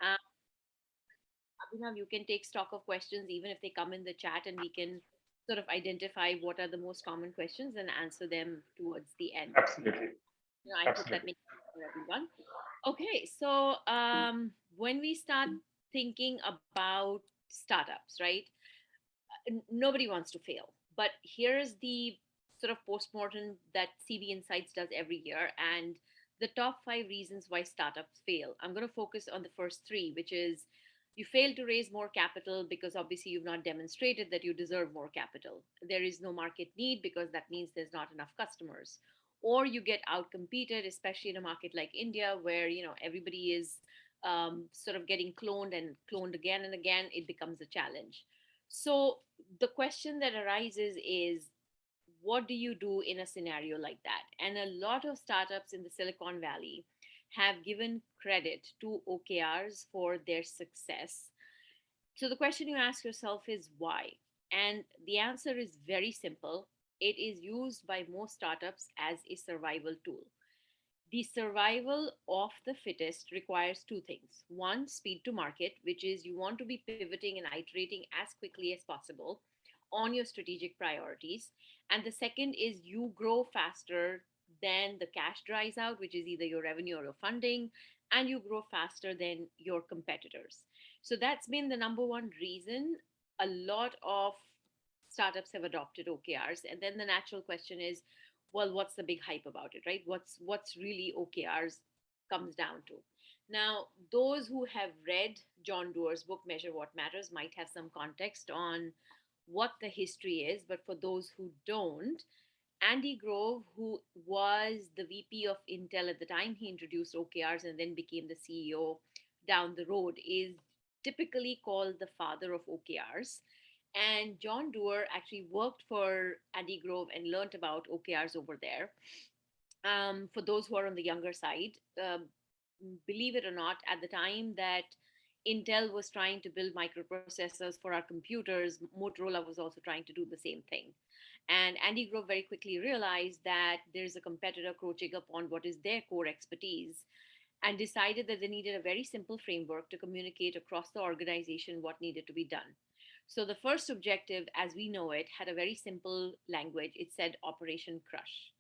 Uh, Abhinav, you can take stock of questions even if they come in the chat, and we can sort of identify what are the most common questions and answer them towards the end. Absolutely. I hope that Absolutely. makes sense for everyone. Okay, so when we start thinking about startups, right? Nobody wants to fail, but here's the sort of postmortem that CB Insights does every year, and the top 5 reasons why startups fail. I'm going to focus on the first three, which is you fail to raise more capital because obviously you've not demonstrated that you deserve more capital. There is no market need because that means there's not enough customers. Or you get outcompeted, especially in a market like India, where everybody is sort of getting cloned and cloned again and again. It becomes a challenge. So the question that arises is, what do you do in a scenario like that? And a lot of startups in the Silicon Valley have given credit to OKRs for their success. So the question you ask yourself is why? And the answer is very simple. It is used by most startups as a survival tool. The survival of the fittest requires two things. One, speed to market, which is you want to be pivoting and iterating as quickly as possible on your strategic priorities. And the second is you grow faster than the cash dries out, which is either your revenue or your funding, and you grow faster than your competitors. So that's been the number one reason a lot of startups have adopted OKRs. And then the natural question is, well, what's the big hype about it, right? What's really OKRs comes down to. Now, those who have read John Doerr's book Measure What Matters might have some context on what the history is, but for those who don't, Andy Grove, who was the VP of Intel at the time he introduced OKRs and then became the CEO down the road, is typically called the father of OKRs. And John Doerr actually worked for Andy Grove and learned about OKRs over there. For those who are on the younger side, believe it or not, at the time that Intel was trying to build microprocessors for our computers, Motorola was also trying to do the same thing. And Andy Grove very quickly realized that there's a competitor approaching upon what is their core expertise and decided that they needed a very simple framework to communicate across the organization what needed to be done. So the first objective, as we know it, had a very simple language. It said Operation Crush.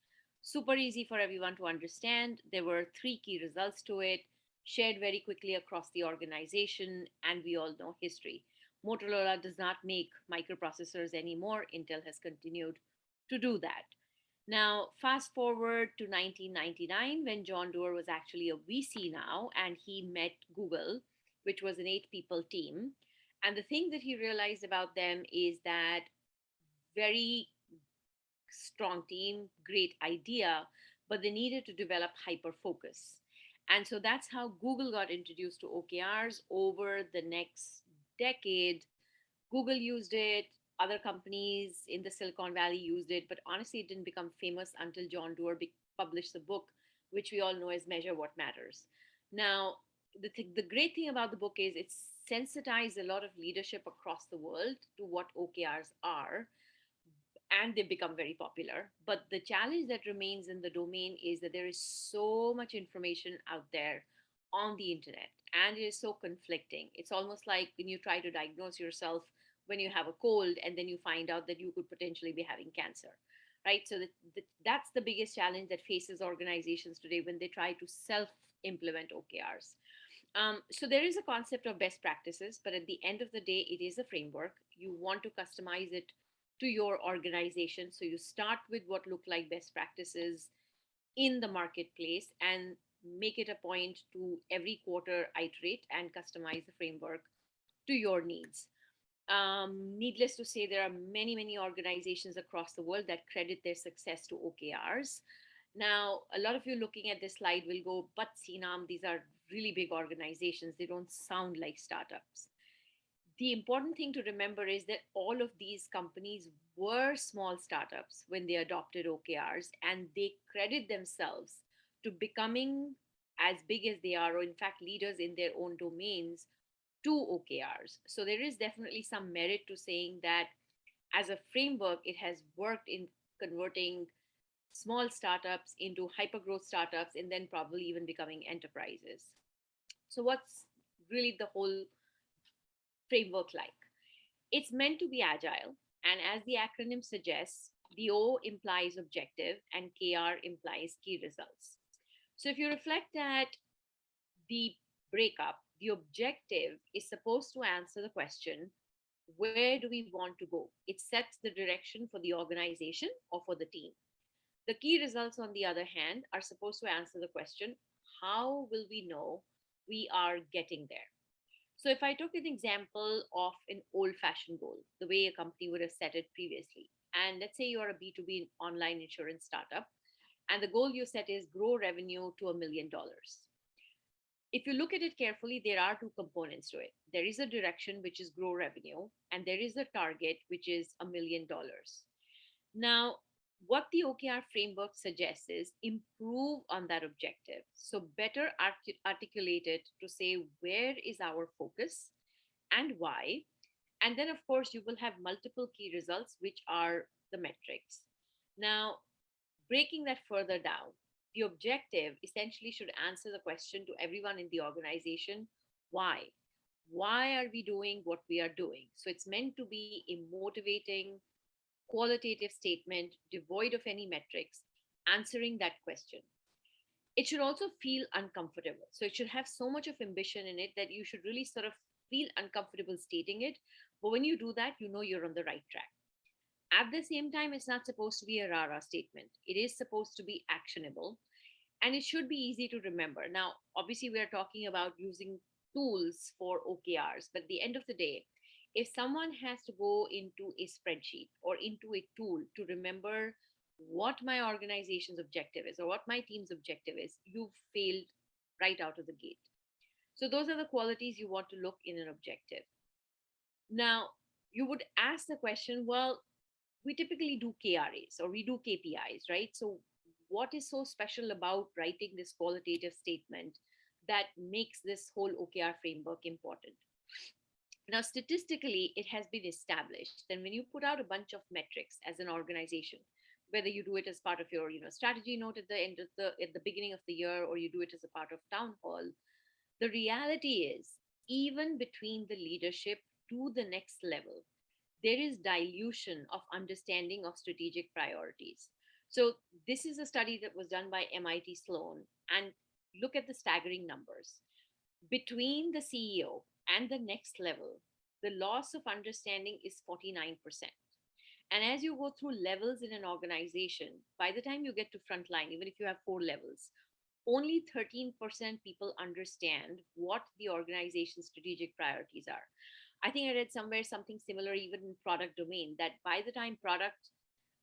Super easy for everyone to understand. There were three key results to it, shared very quickly across the organization, and we all know history. Motorola does not make microprocessors anymore. Intel has continued to do that. Now, fast forward to 1999 when John Doerr was actually a VC now and he met Google, which was an 8 people team. And the thing that he realized about them is that very strong team, great idea, but they needed to develop hyper focus. And so that's how Google got introduced to OKRs over the next decade. Google used it, other companies in the Silicon Valley used it, but honestly, it didn't become famous until John Doerr published the book, which we all know as Measure What Matters. Now, the great thing about the book is it's sensitized a lot of leadership across the world to what OKRs are, and they've become very popular. But the challenge that remains in the domain is that there is so much information out there on the internet, and it is so conflicting. It's almost like when you try to diagnose yourself when you have a cold and then you find out that you could potentially be having cancer, right? So that's the biggest challenge that faces organizations today when they try to self implement OKRs. So there is a concept of best practices, but at the end of the day, it is a framework. You want to customize it to your organization. So you start with what look like best practices in the marketplace and make it a point to every quarter iterate and customize the framework to your needs. Needless to say, there are many, many organizations across the world that credit their success to OKRs. Now, a lot of you looking at this slide will go, but Sienam, these are really big organizations. They don't sound like startups. The important thing to remember is that all of these companies were small startups when they adopted OKRs, and they credit themselves to becoming as big as they are, or in fact, leaders in their own domains to OKRs. So there is definitely some merit to saying that as a framework, it has worked in converting small startups into hyper growth startups and then probably even becoming enterprises. So, what's really the whole framework like? It's meant to be agile, and as the acronym suggests, the O implies objective and KR implies key results. So if you reflect at the breakup, the objective is supposed to answer the question, where do we want to go? It sets the direction for the organization or for the team. The key results, on the other hand, are supposed to answer the question, how will we know we are getting there? So, if I took an example of an old fashioned goal, the way a company would have set it previously, and let's say you're a B2B online insurance startup, and the goal you set is grow revenue to $1 million. If you look at it carefully, there are two components to it. There is a direction, which is grow revenue, and there is a target, which is $1 million. Now, what the OKR framework suggests is improve on that objective. So, better articulate it to say where is our focus and why. And then, of course, you will have multiple key results, which are the metrics. Now, breaking that further down, the objective essentially should answer the question to everyone in the organization, why? Why are we doing what we are doing? So it's meant to be a motivating, qualitative statement devoid of any metrics, answering that question. It should also feel uncomfortable. So it should have so much of ambition in it that you should really sort of feel uncomfortable stating it. But when you do that, you know you're on the right track. At the same time, it's not supposed to be a rah-rah statement. It is supposed to be actionable, and it should be easy to remember. Now, obviously, we are talking about using tools for OKRs, but at the end of the day, if someone has to go into a spreadsheet or into a tool to remember what my organization's objective is or what my team's objective is, you've failed right out of the gate. So, those are the qualities you want to look in an objective. Now, you would ask the question, well, we typically do KRAs or we do KPIs, right? So, what is so special about writing this qualitative statement that makes this whole OKR framework important? Now, statistically, it has been established that when you put out a bunch of metrics as an organization, whether you do it as part of your strategy note at the end of at the beginning of the year, or you do it as a part of town hall, the reality is even between the leadership to the next level, there is dilution of understanding of strategic priorities. So, this is a study that was done by MIT Sloan, and look at the staggering numbers. Between the CEO and the next level, the loss of understanding is 49%. And as you go through levels in an organization, by the time you get to frontline, even if you have 4 levels, only 13% people understand what the organization's strategic priorities are. I think I read somewhere something similar, even in product domain, that by the time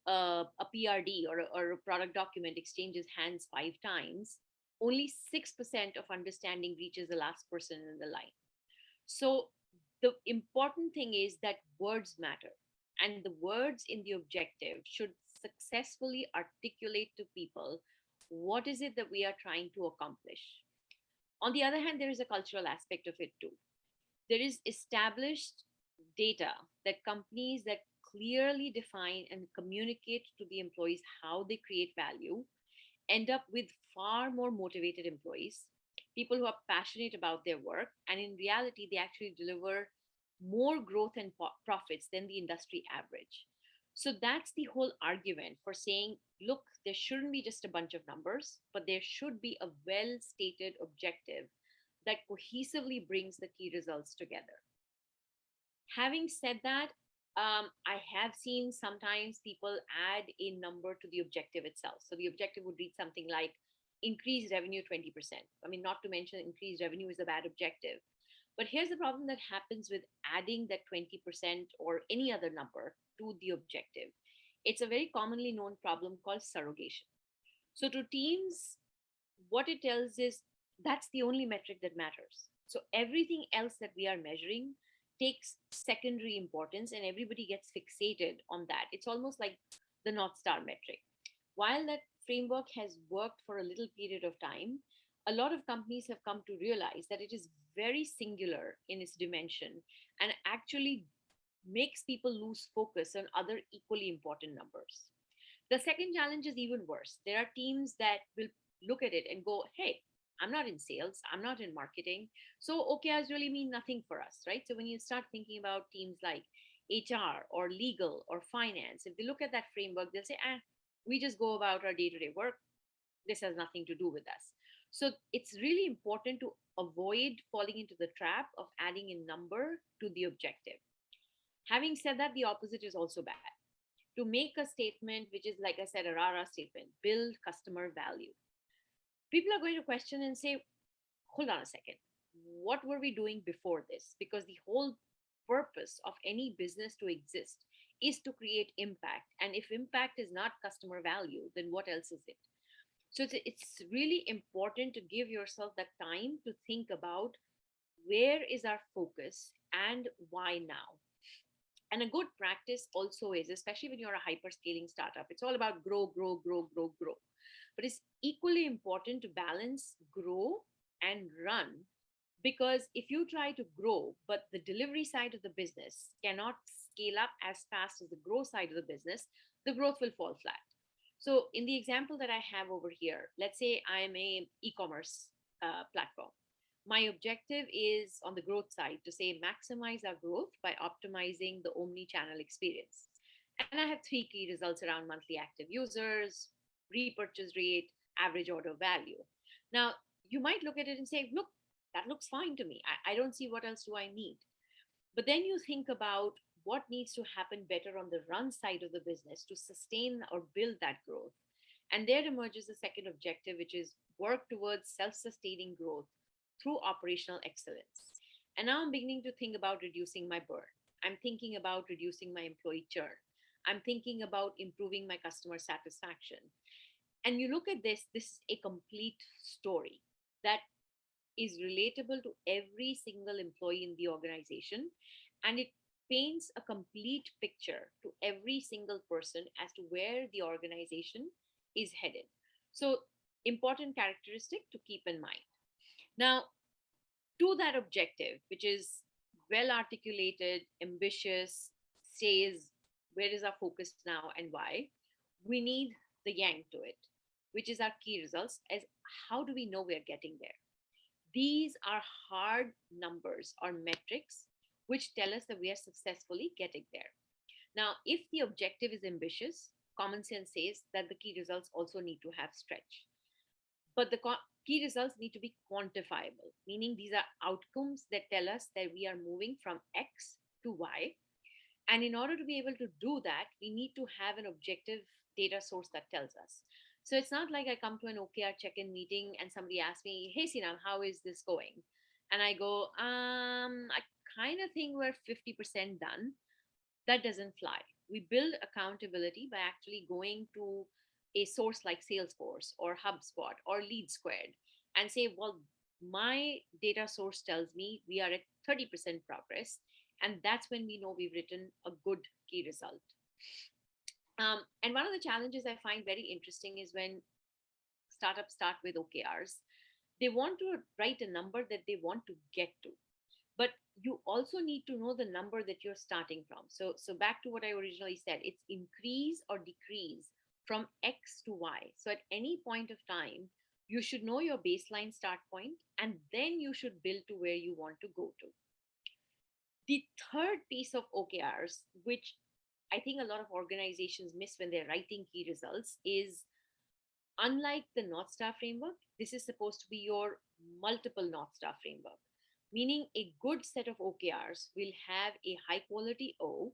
a PRD or a product document exchanges hands 5 times, only 6% of understanding reaches the last person in the line. So the important thing is that words matter, and the words in the objective should successfully articulate to people what is it that we are trying to accomplish. On the other hand, there is a cultural aspect of it too. There is established data that companies that clearly define and communicate to the employees how they create value end up with far more motivated employees, people who are passionate about their work, and in reality, they actually deliver more growth and profits than the industry average. So that's the whole argument for saying, look, there shouldn't be just a bunch of numbers, but there should be a well stated objective that cohesively brings the key results together. Having said that, I have seen sometimes people add a number to the objective itself. So the objective would read something like increase revenue 20%. I mean, not to mention increased revenue is a bad objective. But here's the problem that happens with adding that 20% or any other number to the objective. It's a very commonly known problem called surrogation. So to teams, what it tells is that's the only metric that matters. So everything else that we are measuring takes secondary importance and everybody gets fixated on that. It's almost like the North Star metric. While that framework has worked for a little period of time, a lot of companies have come to realize that it is very singular in its dimension and actually makes people lose focus on other equally important numbers. The second challenge is even worse. There are teams that will look at it and go, hey, I'm not in sales, I'm not in marketing. So OKRs really mean nothing for us, right? So when you start thinking about teams like HR or legal or finance, if they look at that framework, they'll say, we just go about our day to day work. This has nothing to do with us. So it's really important to avoid falling into the trap of adding a number to the objective. Having said that, the opposite is also bad. To make a statement, which is, like I said, a RARA statement, build customer value, people are going to question and say, hold on a second, what were we doing before this? Because the whole purpose of any business to exist is to create impact. And if impact is not customer value, then what else is it? So it's really important to give yourself that time to think about where is our focus and why now. And a good practice also is, especially when you're a hyperscaling startup, it's all about grow, grow, grow, grow, grow. But it's equally important to balance grow and run, because if you try to grow, but the delivery side of the business cannot scale up as fast as the growth side of the business, the growth will fall flat. So in the example that I have over here, let's say I'm a e-commerce platform. My objective is on the growth side to say maximize our growth by optimizing the omni-channel experience. And I have three key results around monthly active users, repurchase rate, average order value. Now, you might look at it and say, look, that looks fine to me. I don't see what else do I need. But then you think about what needs to happen better on the run side of the business to sustain or build that growth. And there emerges the second objective, which is work towards self sustaining growth through operational excellence. And now I'm beginning to think about reducing my burn. I'm thinking about reducing my employee churn. I'm thinking about improving my customer satisfaction. And you look at this is a complete story that is relatable to every single employee in the organization. And it paints a complete picture to every single person as to where the organization is headed. So, important characteristic to keep in mind. Now, to that objective, which is well articulated, ambitious, says where is our focus now and why, we need the yang to it, which is our key results, as how do we know we're getting there? These are hard numbers or metrics which tell us that we are successfully getting there. Now, if the objective is ambitious, common sense says that the key results also need to have stretch. But the key results need to be quantifiable, meaning these are outcomes that tell us that we are moving from X to Y. And in order to be able to do that, we need to have an objective data source that tells us. So it's not like I come to an OKR check-in meeting and somebody asks me, hey, Sienam, how is this going? And I go, I kind of think we're 50% done. That doesn't fly. We build accountability by actually going to a source like Salesforce or HubSpot or Lead Squared and say, well, my data source tells me we are at 30% progress. And that's when we know we've written a good key result. And one of the challenges I find very interesting is when startups start with OKRs, they want to write a number that they want to get to. But you also need to know the number that you're starting from. So back to what I originally said, it's increase or decrease from X to Y. So at any point of time, you should know your baseline start point, and then you should build to where you want to go to. The third piece of OKRs, which I think a lot of organizations miss when they're writing key results, is unlike the North Star framework, this is supposed to be your multiple North Star framework, meaning a good set of OKRs will have a high quality O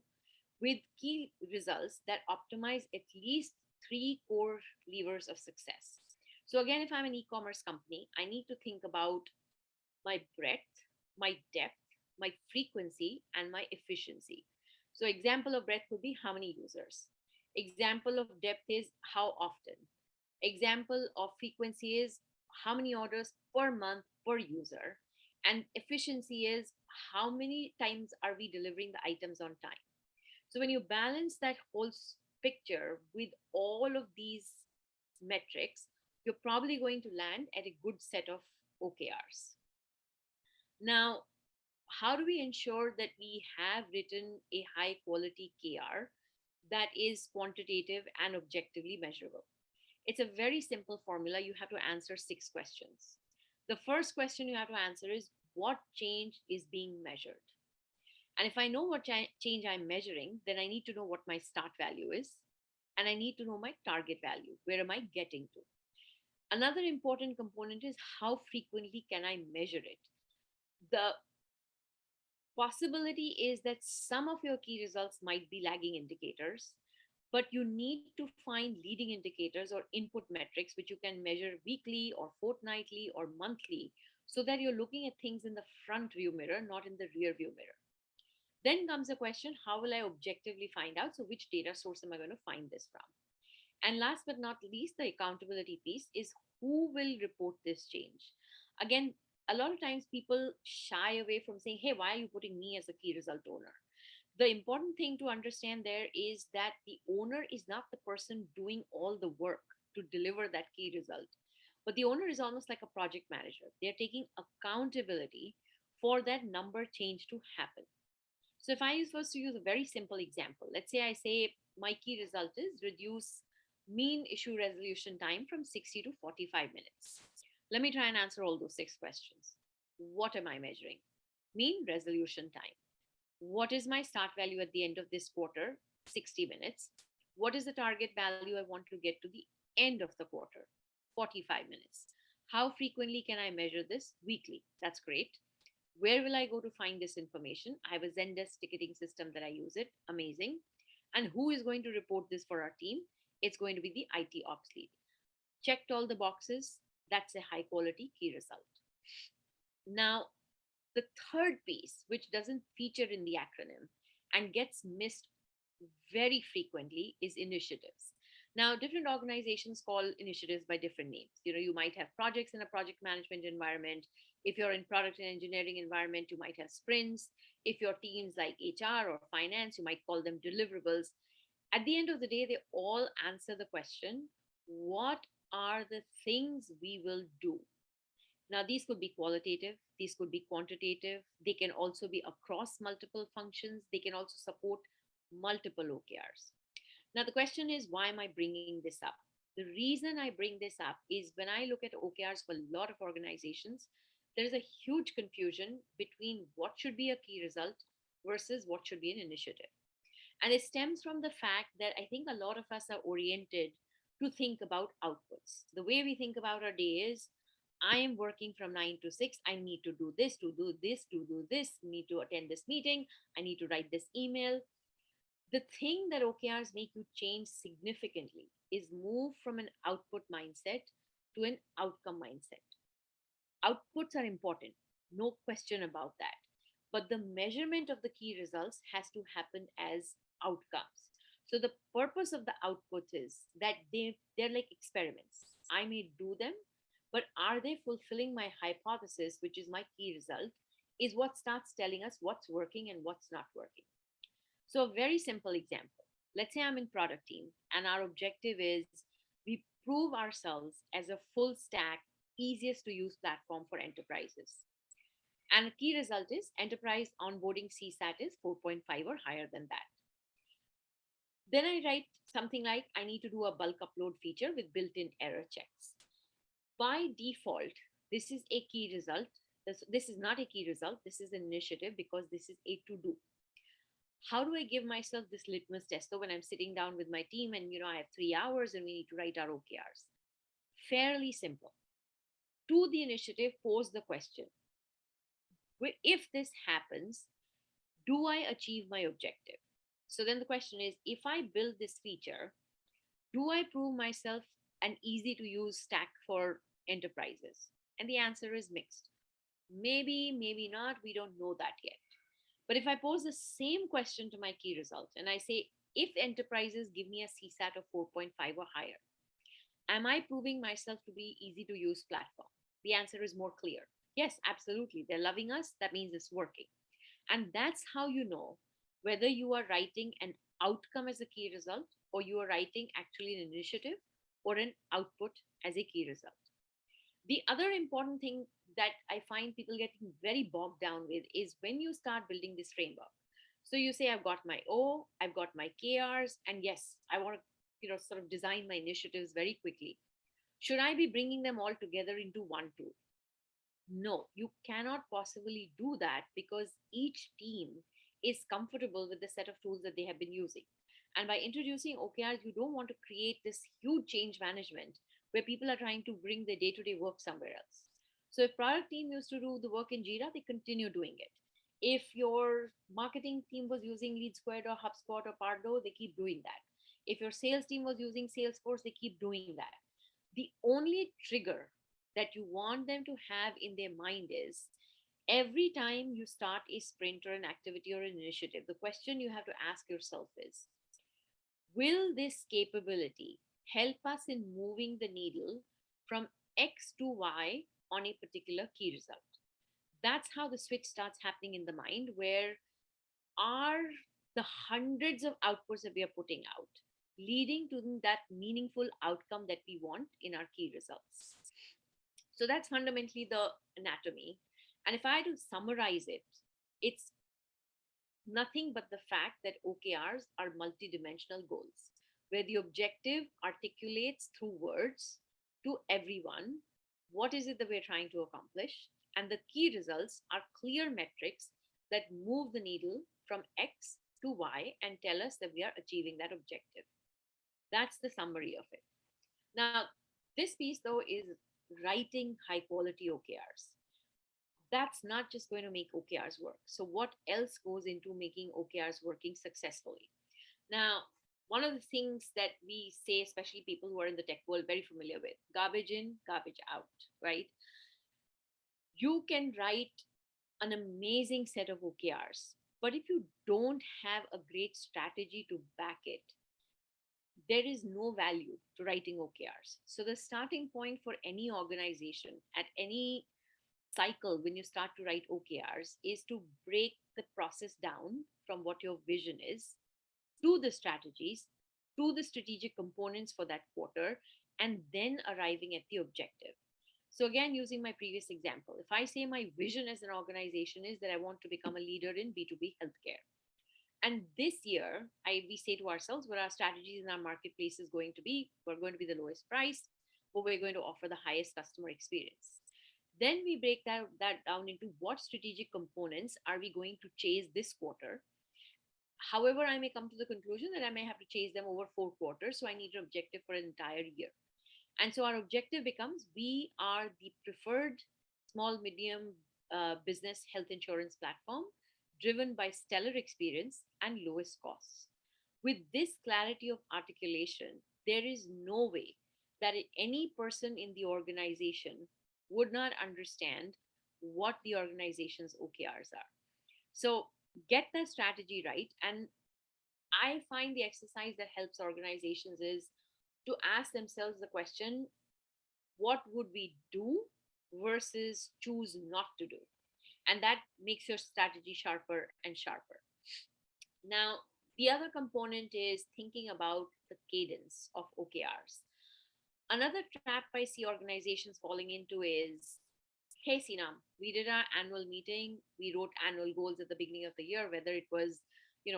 with key results that optimize at least three core levers of success. So again, if I'm an e-commerce company, I need to think about my breadth, my depth, my frequency, and my efficiency. So example of breadth would be how many users. Example of depth is how often. Example of frequency is how many orders per month per user. And efficiency is how many times are we delivering the items on time. So when you balance that whole picture with all of these metrics, you're probably going to land at a good set of OKRs. Now, how do we ensure that we have written a high quality KR that is quantitative and objectively measurable? It's a very simple formula. You have to answer 6 questions. The first question you have to answer is, what change is being measured? And if I know what change I'm measuring, then I need to know what my start value is. And I need to know my target value. Where am I getting to? Another important component is, how frequently can I measure it? The possibility is that some of your key results might be lagging indicators, but you need to find leading indicators or input metrics which you can measure weekly or fortnightly or monthly, so that you're looking at things in the front view mirror, not in the rear view mirror. Then comes the question, how will I objectively find out? So, which data source am I going to find this from? And last but not least, the accountability piece is, who will report this change? Again, a lot of times people shy away from saying, hey, why are you putting me as a key result owner? The important thing to understand there is that the owner is not the person doing all the work to deliver that key result, but the owner is almost like a project manager. They're taking accountability for that number change to happen. So if I was to use a very simple example, let's say I say my key result is reduce mean issue resolution time from 60 to 45 minutes. Let me try and answer all those six questions. What am I measuring? Mean resolution time. What is my start value at the end of this quarter? 60 minutes. What is the target value I want to get to the end of the quarter? 45 minutes. How frequently can I measure this? Weekly. That's great. Where will I go to find this information? I have a Zendesk ticketing system that I use it. Amazing. And who is going to report this for our team? It's going to be the IT ops lead. Checked all the boxes. That's a high quality key result. Now, the third piece, which doesn't feature in the acronym and gets missed very frequently, is initiatives. Now, different organizations call initiatives by different names. You might have projects in a project management environment. If you're in product and engineering environment, you might have sprints. If your teams like HR or finance, you might call them deliverables. At the end of the day, they all answer the question, what are the things we will do? Now, these could be qualitative, these could be quantitative, they can also be across multiple functions, they can also support multiple OKRs. Now, the question is, why am I bringing this up? The reason I bring this up is, when I look at OKRs for a lot of organizations, there is a huge confusion between what should be a key result versus what should be an initiative. And it stems from the fact that I think a lot of us are oriented to think about outputs. The way we think about our day is, I am working from 9 to 6. I need to do this, to do this, to do this, need to attend this meeting. I need to write this email. The thing that OKRs make you change significantly is move from an output mindset to an outcome mindset. Outputs are important, no question about that. But the measurement of the key results has to happen as outcomes. So the purpose of the outputs is that they're like experiments. I may do them, but are they fulfilling my hypothesis, which is my key result, is what starts telling us what's working and what's not working. So a very simple example. Let's say I'm in product team and our objective is, we prove ourselves as a full stack, easiest to use platform for enterprises. And the key result is enterprise onboarding CSAT is 4.5 or higher than that. Then I write something like, I need to do a bulk upload feature with built-in error checks. By default, this is a key result. This is not a key result. This is an initiative because this is a to-do. How do I give myself this litmus test? So when I'm sitting down with my team and I have 3 hours and we need to write our OKRs, fairly simple. To the initiative, pose the question, if this happens, do I achieve my objective? So then the question is, if I build this feature, do I prove myself an easy to use stack for enterprises? And the answer is mixed. Maybe, maybe not. We don't know that yet. But if I pose the same question to my key result and I say, if enterprises give me a CSAT of 4.5 or higher, am I proving myself to be easy to use platform? The answer is more clear. Yes, absolutely. They're loving us. That means it's working. And that's how you know whether you are writing an outcome as a key result or you are writing actually an initiative or an output as a key result. The other important thing that I find people getting very bogged down with is when you start building this framework. So you say, I've got my O, I've got my KRs, and yes, I want to sort of design my initiatives very quickly. Should I be bringing them all together into one tool? No, you cannot possibly do that because each team is comfortable with the set of tools that they have been using. And by introducing OKRs, you don't want to create this huge change management where people are trying to bring their day to day work somewhere else. So if product team used to do the work in Jira, they continue doing it. If your marketing team was using Lead Squared or HubSpot or Pardo, they keep doing that. If your sales team was using Salesforce, they keep doing that. The only trigger that you want them to have in their mind is every time you start a sprint or an activity or an initiative, the question you have to ask yourself is, will this capability help us in moving the needle from X to Y on a particular key result? That's how the switch starts happening in the mind, where are the hundreds of outputs that we are putting out leading to that meaningful outcome that we want in our key results? So that's fundamentally the anatomy. And if I had to summarize it, it's nothing but the fact that OKRs are multidimensional goals, where the objective articulates through words to everyone what is it that we're trying to accomplish, and the key results are clear metrics that move the needle from X to Y and tell us that we are achieving that objective. That's the summary of it. Now, this piece though is writing high quality OKRs. That's not just going to make OKRs work. So, what else goes into making OKRs working successfully? Now, one of the things that we say, especially people who are in the tech world, very familiar with, garbage in, garbage out, right? You can write an amazing set of OKRs, but if you don't have a great strategy to back it, there is no value to writing OKRs. So, the starting point for any organization at any cycle when you start to write OKRs is to break the process down from what your vision is to the strategies, to the strategic components for that quarter, and then arriving at the objective. So, again, using my previous example, if I say my vision as an organization is that I want to become a leader in B2B healthcare, and this year, we say to ourselves what our strategies in our marketplace is going to be. We're going to be the lowest price, but we're going to offer the highest customer experience. Then we break that down into what strategic components are we going to chase this quarter. However, I may come to the conclusion that I may have to chase them over 4 quarters. So I need an objective for an entire year. And so our objective becomes we are the preferred small, medium business health insurance platform driven by stellar experience and lowest costs. With this clarity of articulation, there is no way that any person in the organization would not understand what the organization's OKRs are. So get that strategy right. And I find the exercise that helps organizations is to ask themselves the question, what would we do versus choose not to do? And that makes your strategy sharper and sharper. Now, the other component is thinking about the cadence of OKRs. Another trap I see organizations falling into is, hey, Sienam, we did our annual meeting. We wrote annual goals at the beginning of the year, whether it was,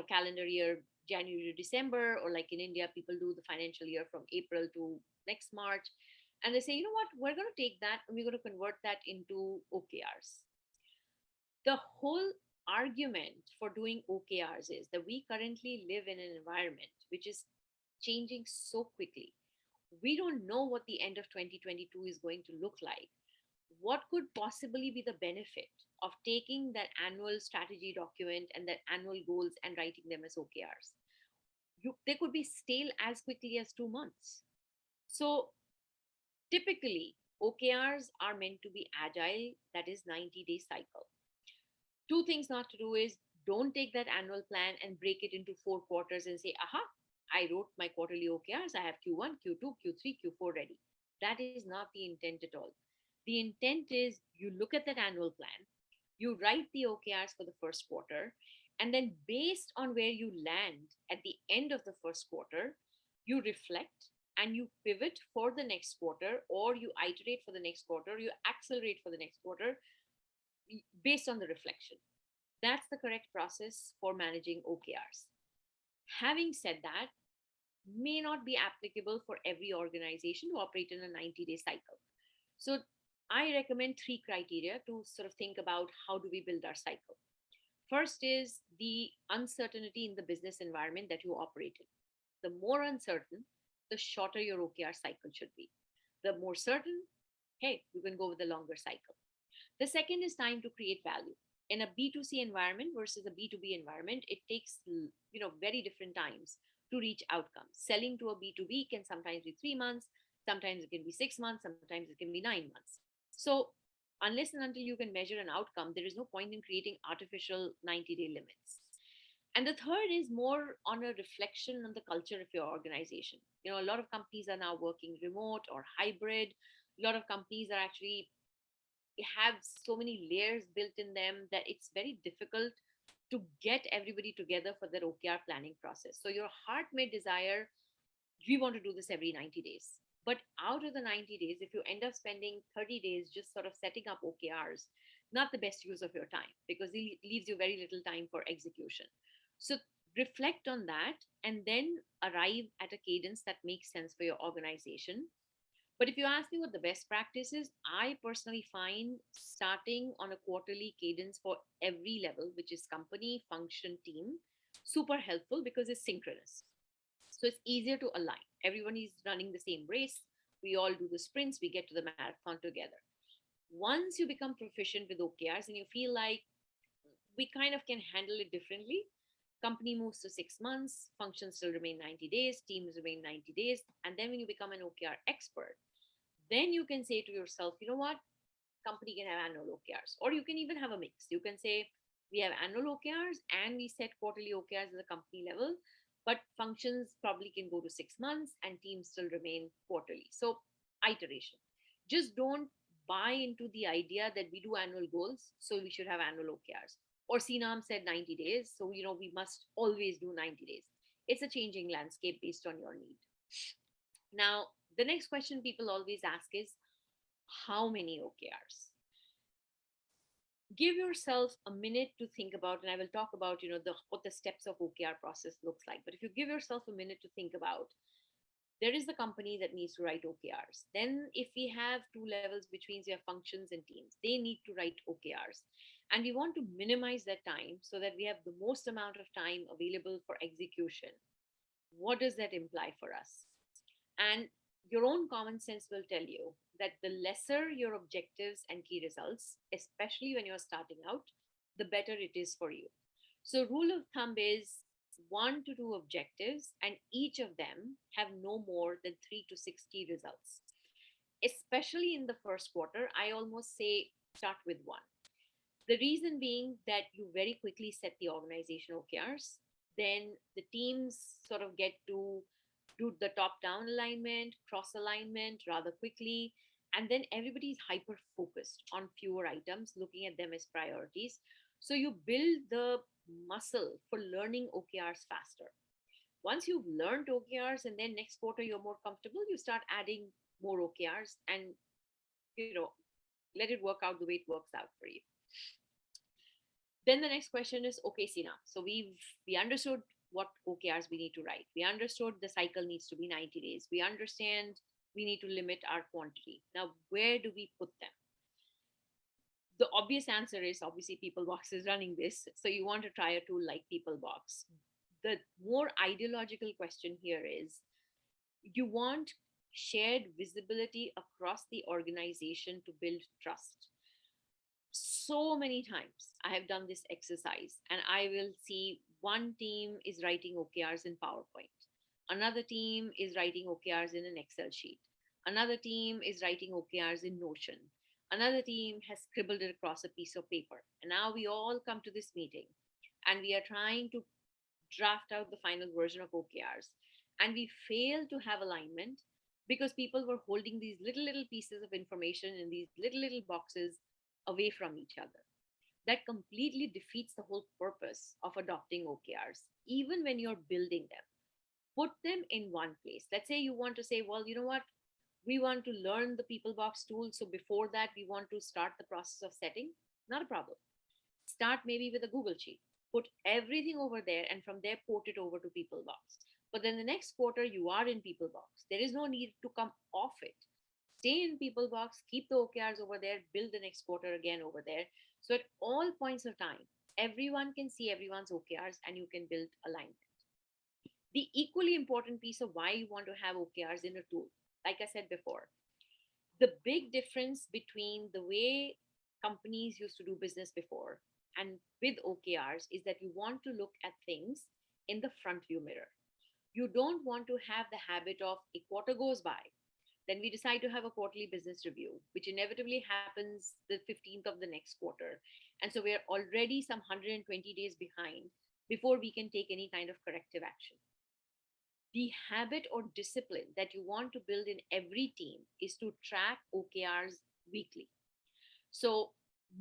calendar year, January to December, or like in India, people do the financial year from April to next March. And they say, you know what, we're going to take that and we're going to convert that into OKRs. The whole argument for doing OKRs is that we currently live in an environment which is changing so quickly. We don't know what the end of 2022 is going to look like. What could possibly be the benefit of taking that annual strategy document and that annual goals and writing them as OKRs? They could be stale as quickly as 2 months. So typically, OKRs are meant to be agile, that is 90-day cycle. Two things not to do is don't take that annual plan and break it into 4 quarters and say, aha, I wrote my quarterly OKRs. I have Q1, Q2, Q3, Q4 ready. That is not the intent at all. The intent is you look at that annual plan, you write the OKRs for the first quarter, and then based on where you land at the end of the first quarter, you reflect and you pivot for the next quarter, or you iterate for the next quarter, you accelerate for the next quarter based on the reflection. That's the correct process for managing OKRs. Having said that, may not be applicable for every organization to operate in a 90-day cycle. So I recommend three criteria to sort of think about how do we build our cycle. First is the uncertainty in the business environment that you operate in. The more uncertain, the shorter your OKR cycle should be. The more certain, hey, you can go with a longer cycle. The second is time to create value. In a B2C environment versus a B2B environment, it takes very different times to reach outcomes. Selling to a B2B can sometimes be 3 months, sometimes it can be 6 months, sometimes it can be 9 months. So unless and until you can measure an outcome, there is no point in creating artificial 90-day limits. And the third is more on a reflection on the culture of your organization. A lot of companies are now working remote or hybrid. A lot of companies are actually have so many layers built in them that it's very difficult to get everybody together for their OKR planning process. So your heart may desire, we want to do this every 90 days. But out of the 90 days, if you end up spending 30 days just sort of setting up OKRs, not the best use of your time because it leaves you very little time for execution. So reflect on that and then arrive at a cadence that makes sense for your organization. But if you ask me what the best practice is, I personally find starting on a quarterly cadence for every level, which is company, function, team, super helpful because it's synchronous. So it's easier to align. Everyone is running the same race. We all do the sprints. We get to the marathon together. Once you become proficient with OKRs and you feel like we kind of can handle it differently, company moves to 6 months, functions still remain 90 days, teams remain 90 days. And then when you become an OKR expert, then you can say to yourself, you know what? Company can have annual OKRs, or you can even have a mix. You can say, we have annual OKRs and we set quarterly OKRs at the company level, but functions probably can go to 6 months and teams still remain quarterly. So, iteration. Just don't buy into the idea that we do annual goals, so we should have annual OKRs. Or Sienam said 90 days, so we must always do 90 days. It's a changing landscape based on your need. Now, the next question people always ask is, how many OKRs? Give yourself a minute to think about, and I will talk about, what the steps of OKR process looks like. But if you give yourself a minute to think about, there is the company that needs to write OKRs. Then if we have two levels between your functions and teams, they need to write OKRs. And we want to minimize that time so that we have the most amount of time available for execution. What does that imply for us? And your own common sense will tell you that the lesser your objectives and key results, especially when you're starting out, the better it is for you. So, rule of thumb is 1 to 2 objectives, and each of them have no more than 3 to 6 key results. Especially in the first quarter, I almost say start with one. The reason being that you very quickly set the organization OKRs, then the teams sort of get to do the top down alignment, cross alignment rather quickly. And then everybody's hyper focused on fewer items, looking at them as priorities. So you build the muscle for learning OKRs faster. Once you've learned OKRs and then next quarter you're more comfortable, you start adding more OKRs and, let it work out the way it works out for you. Then the next question is, okay, Sina. So we understood what OKRs we need to write. We understood the cycle needs to be 90 days. We understand we need to limit our quantity. Now, where do we put them? The obvious answer is obviously PeopleBox is running this. So you want to try a tool like PeopleBox. The more ideological question here is, you want shared visibility across the organization to build trust. So many times I have done this exercise and I will see one team is writing OKRs in PowerPoint. Another team is writing OKRs in an Excel sheet. Another team is writing OKRs in Notion. Another team has scribbled it across a piece of paper. And now we all come to this meeting and we are trying to draft out the final version of OKRs. And we fail to have alignment because people were holding these little pieces of information in these little boxes away from each other. That completely defeats the whole purpose of adopting OKRs, even when you're building them. Put them in one place. Let's say you want to say, well, you know what? We want to learn the PeopleBox tool. So before that, we want to start the process of setting. Not a problem. Start maybe with a Google Sheet. Put everything over there and from there port it over to PeopleBox. But then the next quarter, you are in PeopleBox. There is no need to come off it. stay in people box, keep the OKRs over there, build the next quarter again over there. So at all points of time, everyone can see everyone's OKRs and you can build alignment. The equally important piece of why you want to have OKRs in a tool, like I said before, the big difference between the way companies used to do business before and with OKRs is that you want to look at things in the front view mirror. You don't want to have the habit of a quarter goes by, then we decide to have a quarterly business review, which inevitably happens the 15th of the next quarter. And so we're already some 120 days behind before we can take any kind of corrective action. The habit or discipline that you want to build in every team is to track OKRs weekly. So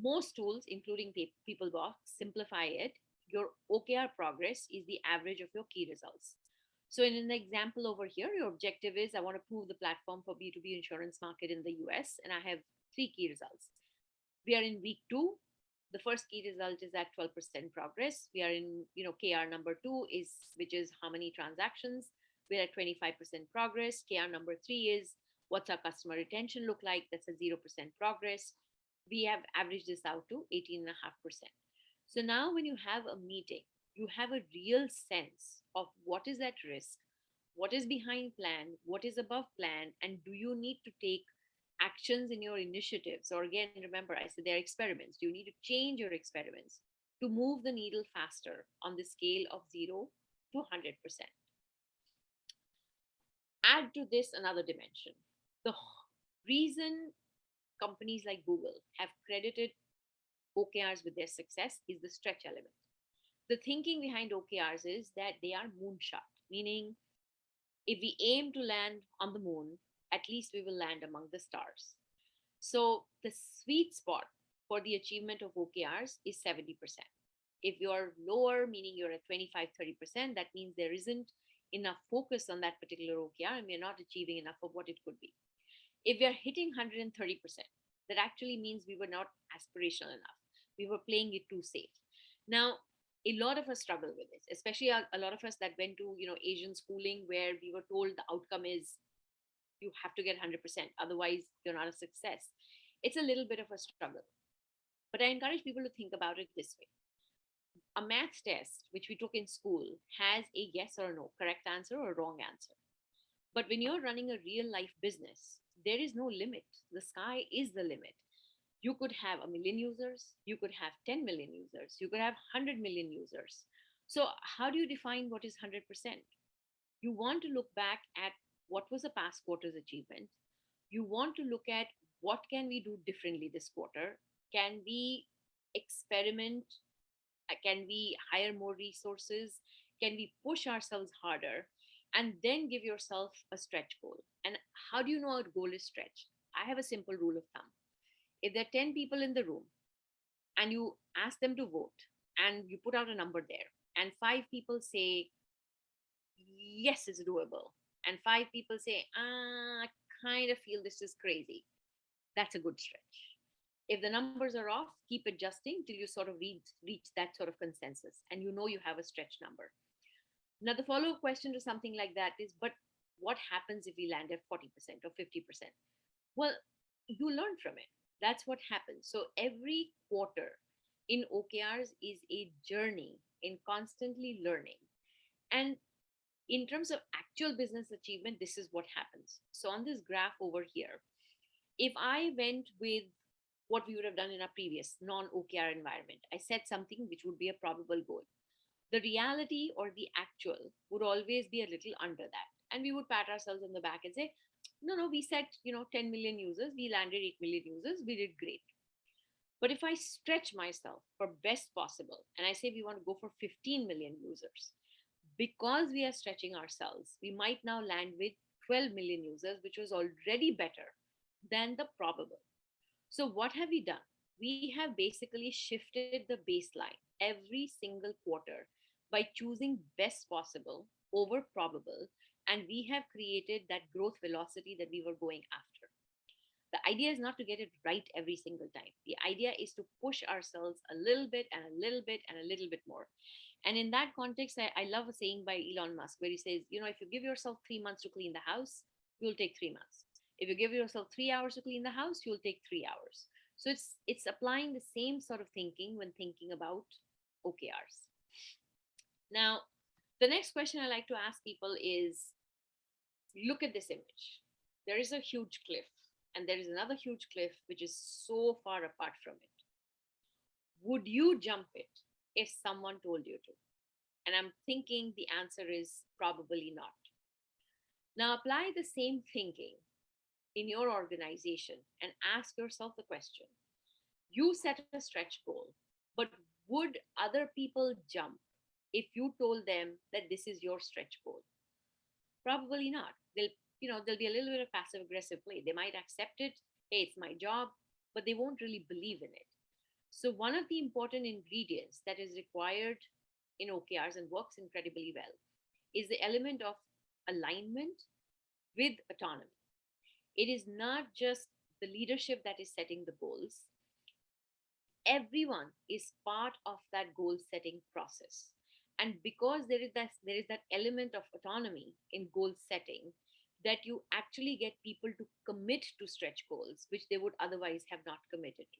most tools, including PeopleBox, simplify it. Your OKR progress is the average of your key results. So in an example over here, your objective is I want to prove the platform for B2B insurance market in the US, and I have three key results. We are in week 2. The first key result is at 12% progress. We are in, KR number 2 is, which is how many transactions. We're at 25% progress. KR number 3 is what's our customer retention look like? That's a 0% progress. We have averaged this out to 18.5%. So now when you have a meeting, you have a real sense of what is at risk, what is behind plan, what is above plan, and do you need to take actions in your initiatives? Or again, remember, I said they're experiments. Do you need to change your experiments to move the needle faster on the scale of 0 to 100%? Add to this another dimension. The reason companies like Google have credited OKRs with their success is the stretch element. The thinking behind OKRs is that they are moonshot, meaning if we aim to land on the moon, at least we will land among the stars. So the sweet spot for the achievement of OKRs is 70%. If you're lower, meaning you're at 25-30%, that means there isn't enough focus on that particular OKR and we're not achieving enough of what it could be. If we're hitting 130%, that actually means we were not aspirational enough. We were playing it too safe. Now, a lot of us struggle with this, especially a lot of us that went to Asian schooling where we were told the outcome is you have to get 100%, otherwise you're not a success. It's a little bit of a struggle. But I encourage people to think about it this way. A math test, which we took in school, has a yes or no, correct answer or wrong answer. But when you're running a real life business, there is no limit. The sky is the limit. You could have 1 million users, you could have 10 million users, you could have 100 million users. So how do you define what is 100%? You want to look back at what was the past quarter's achievement. You want to look at what can we do differently this quarter? Can we experiment? Can we hire more resources? Can we push ourselves harder? And then give yourself a stretch goal. And how do you know a goal is stretched? I have a simple rule of thumb. If there are 10 people in the room and you ask them to vote and you put out a number there and 5 people say, yes, it's doable, and 5 people say, I kind of feel this is crazy, that's a good stretch. If the numbers are off, keep adjusting till you sort of reach that sort of consensus and you know you have a stretch number. Now, the follow-up question to something like that is, but what happens if we land at 40% or 50%? Well, you learn from it. That's what happens. So every quarter in OKRs is a journey in constantly learning. And in terms of actual business achievement, this is what happens. So on this graph over here, if I went with what we would have done in our previous non-OKR environment, I set something which would be a probable goal. The reality or the actual would always be a little under that. And we would pat ourselves on the back and say, no, we set, 10 million users, we landed 8 million users, we did great. But if I stretch myself for best possible, and I say we want to go for 15 million users, because we are stretching ourselves, we might now land with 12 million users, which was already better than the probable. So what have we done? We have basically shifted the baseline every single quarter by choosing best possible over probable, and we have created that growth velocity that we were going after. The idea is not to get it right every single time. The idea is to push ourselves a little bit and a little bit and a little bit more. And in that context, I love a saying by Elon Musk where he says, if you give yourself 3 months to clean the house, you'll take 3 months. If you give yourself 3 hours to clean the house, you'll take 3 hours. So it's applying the same sort of thinking when thinking about OKRs. Now, the next question I like to ask people is, look at this image. There is a huge cliff, and there is another huge cliff which is so far apart from it. Would you jump it if someone told you to? And I'm thinking the answer is probably not. Now, apply the same thinking in your organization and ask yourself the question: you set a stretch goal, but would other people jump if you told them that this is your stretch goal? Probably not. There'll be a little bit of passive aggressive play. They might accept it, hey, it's my job, but they won't really believe in it. So one of the important ingredients that is required in OKRs and works incredibly well is the element of alignment with autonomy. It is not just the leadership that is setting the goals. Everyone is part of that goal setting process. And because there is that element of autonomy in goal setting, that you actually get people to commit to stretch goals which they would otherwise have not committed to.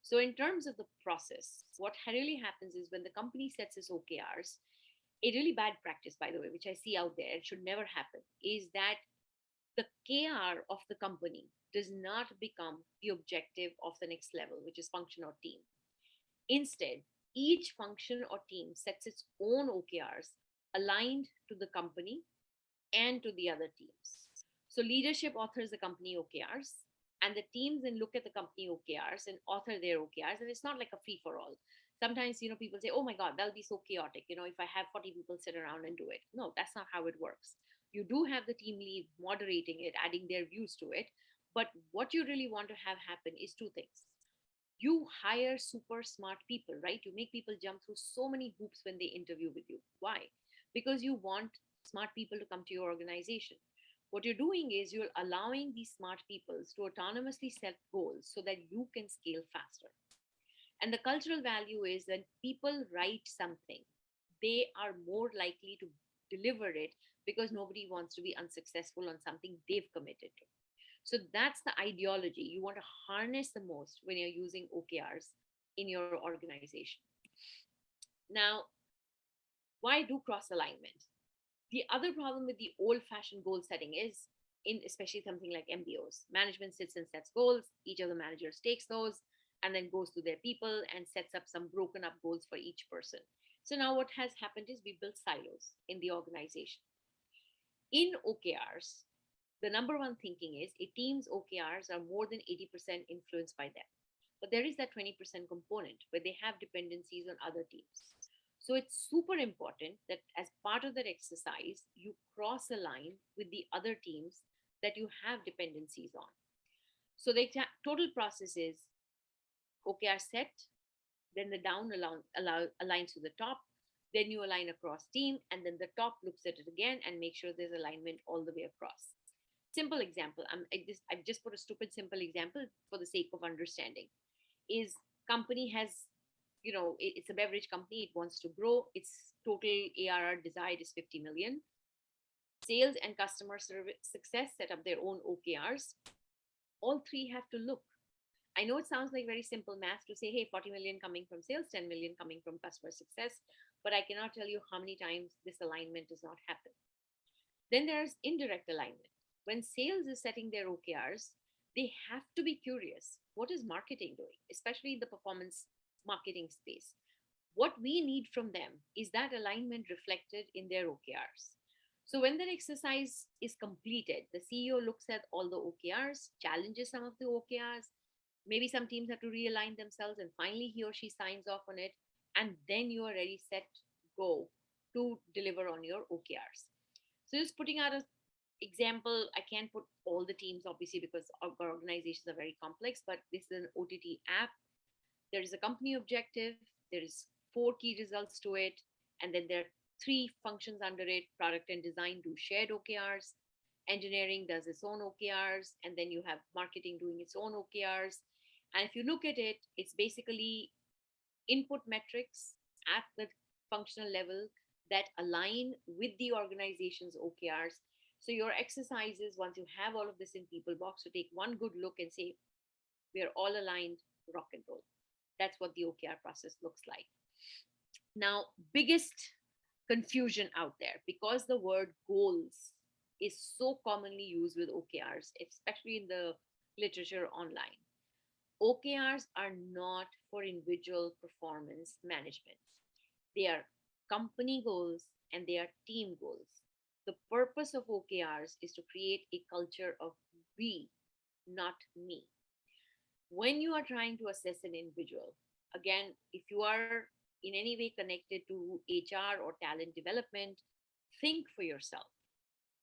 So in terms of the process, what really happens is when the company sets its OKRs, a really bad practice, by the way, which I see out there and should never happen, is that the KR of the company does not become the objective of the next level, which is function or team. Instead, each function or team sets its own OKRs aligned to the company and to the other teams. So leadership authors the company OKRs, and the teams then look at the company OKRs and author their OKRs. And it's not like a free for all. Sometimes, people say, oh my God, that'll be so chaotic, if I have 40 people sit around and do it. No, that's not how it works. You do have the team lead moderating it, adding their views to it. But what you really want to have happen is two things. You hire super smart people, right? You make people jump through so many hoops when they interview with you. Why? Because you want smart people to come to your organization. What you're doing is you're allowing these smart people to autonomously set goals so that you can scale faster. And the cultural value is when people write something, they are more likely to deliver it because nobody wants to be unsuccessful on something they've committed to. So that's the ideology you want to harness the most when you're using OKRs in your organization. Now, why do cross alignment? The other problem with the old fashioned goal setting is, in especially something like MBOs, management sits and sets goals, each of the managers takes those and then goes to their people and sets up some broken up goals for each person. So now what has happened is we built silos in the organization. In OKRs, the number one thinking is a team's OKRs are more than 80% influenced by them. But there is that 20% component where they have dependencies on other teams. So it's super important that as part of that exercise, you cross align with the other teams that you have dependencies on. So the total process is OKR set, then the down aligns to the top, then you align across team, and then the top looks at it again and make sure there's alignment all the way across. Simple example. I've just put a stupid simple example for the sake of understanding. Is company has, it's a beverage company. It wants to grow. Its total ARR desired is 50 million. Sales and customer service success set up their own OKRs. All three have to look. I know it sounds like very simple math to say, hey, 40 million coming from sales, 10 million coming from customer success, but I cannot tell you how many times this alignment does not happen. Then there's indirect alignment. When sales is setting their OKRs, they have to be curious. What is marketing doing, especially in the performance marketing space? What we need from them is that alignment reflected in their OKRs. So when that exercise is completed, the CEO looks at all the OKRs, challenges some of the OKRs. Maybe some teams have to realign themselves, and finally he or she signs off on it. And then you are ready, set, go to deliver on your OKRs. So just putting out an example, I can't put all the teams obviously because our organizations are very complex, but this is an OTT app. There is a company objective. There is 4 key results to it. And then there are 3 functions under it. Product and design do shared OKRs. Engineering does its own OKRs. And then you have marketing doing its own OKRs. And if you look at it, it's basically input metrics at the functional level that align with the organization's OKRs So your exercise is, once you have all of this in people box, to take one good look and say, we are all aligned, rock and roll. That's what the OKR process looks like. Now, biggest confusion out there, because the word goals is so commonly used with OKRs, especially in the literature online. OKRs are not for individual performance management. They are company goals and they are team goals. The purpose of OKRs is to create a culture of we, not me. When you are trying to assess an individual, again, if you are in any way connected to HR or talent development, think for yourself.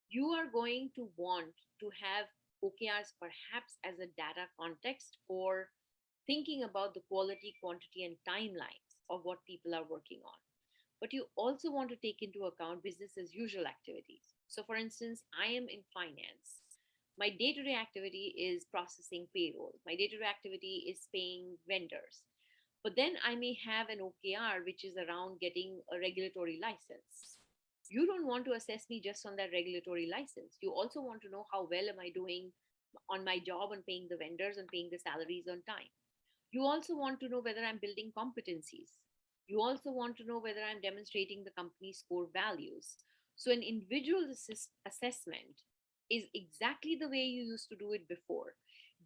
You are going to want to have OKRs perhaps as a data context for thinking about the quality, quantity, and timelines of what people are working on. But you also want to take into account business as usual activities. So, for instance, I am in finance. My day to day activity is processing payroll. My day to day activity is paying vendors. But then I may have an OKR which is around getting a regulatory license. You don't want to assess me just on that regulatory license. You also want to know how well am I doing on my job and paying the vendors and paying the salaries on time. You also want to know whether I'm building competencies. You also want to know whether I'm demonstrating the company's core values. So, an individual assessment is exactly the way you used to do it before.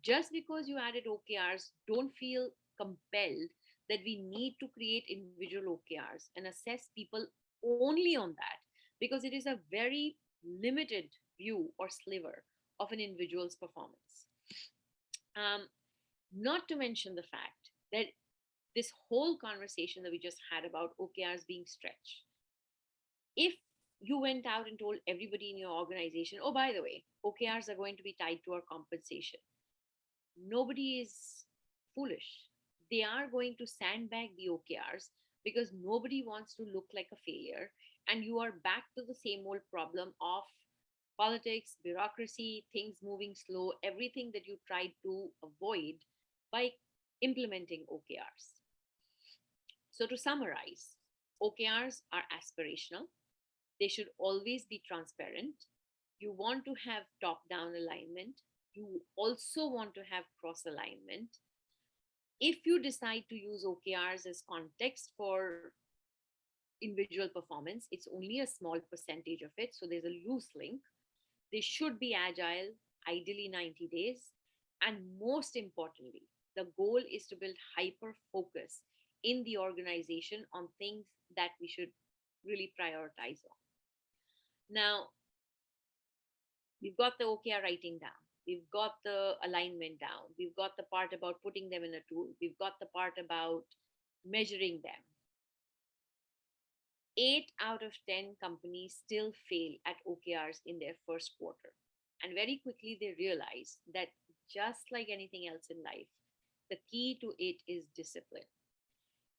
Just because you added OKRs, don't feel compelled that we need to create individual OKRs and assess people only on that, because it is a very limited view or sliver of an individual's performance. Um, Not to mention the fact that this whole conversation that we just had about OKRs being stretched, if you went out and told everybody in your organization, oh, by the way, OKRs are going to be tied to our compensation, nobody is foolish. They are going to sandbag the OKRs because nobody wants to look like a failure. And you are back to the same old problem of politics, bureaucracy, things moving slow, everything that you tried to avoid by implementing OKRs. So, to summarize, OKRs are aspirational, they should always be transparent. You want to have top down alignment, you also want to have cross alignment. If you decide to use OKRs as context for individual performance, it's only a small percentage of it, so there's a loose link. They should be agile, ideally 90 days. And most importantly, the goal is to build hyper focus in the organization on things that we should really prioritize on. Now, we've got the OKR writing down. We've got the alignment down. We've got the part about putting them in a tool. We've got the part about measuring them. 8 out of 10 companies still fail at OKRs in their first quarter. And very quickly they realize that just like anything else in life, the key to it is discipline.